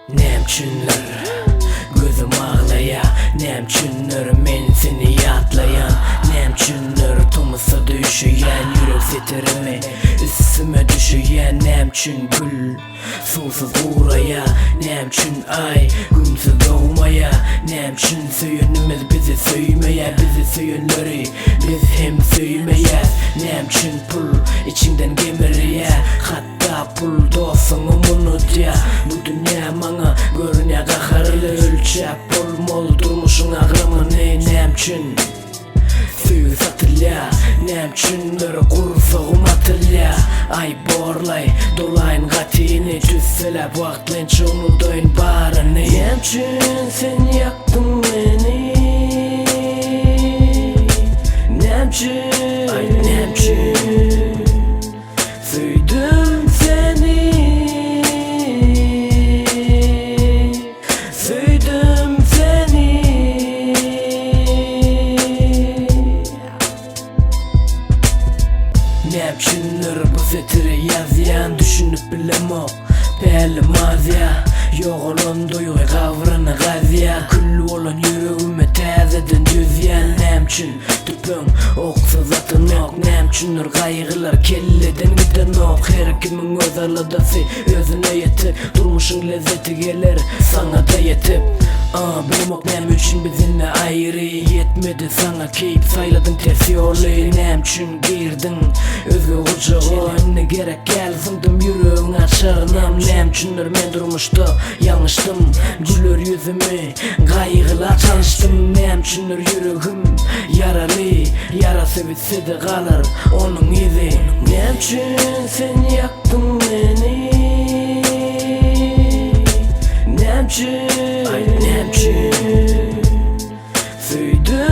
Nemçünler gözüm ağlaya, nemçünler men seni yatlayan, nemçünler tumusa düşüyen, yürek setirimi üstüme düşüyen, nemçün gül susuz uğraya, nemçün ay günsüz doğmaya, nemçün söyünümüz bizi söymeye, bizi söyünleri biz hem söymeye, nemçün pul içinden gemiriye, hatta pul dostunu unut ya. Bu dünya bana görüne kaharlı ölçep bol durmuşun ağrımını, nemçün suyu satılya, nemçünleri kursuğum atılya, ay borlay dolayın gatini tüsselep vaktlince unutayın barını, nemçün sen yaktın beni, nemçün ay nemçün süydüm seni, süydüm seni. Nemçünler bu setiri yazyan, düşünüp bilemo belli mazya, yok olan duyuy kavrını gazya, küllü olan yüreğime tazeden düzyen, nemçün tüpün oksuz atın ok, nemçünler kaygılar kelleden giden ok, her kimin öz aladası özüne yetir, durmuşun lezzeti gelir sana da yetip. Benim ok nem üçün bizimle ayrı yetmedi, sana keyip sayladın tersi yolu, nemçün girdin özgü kucağa, ne gerek gelsindim yüreğin açarınam, nemçünler men durmuştu yanlıştım, gülür yüzümü kaygılar çalıştım, nemçünler yüreğim yaralı, yarası bitse de kalır onun izi, nemçün sen yaktın beni, nemçün ay nemçün süydüm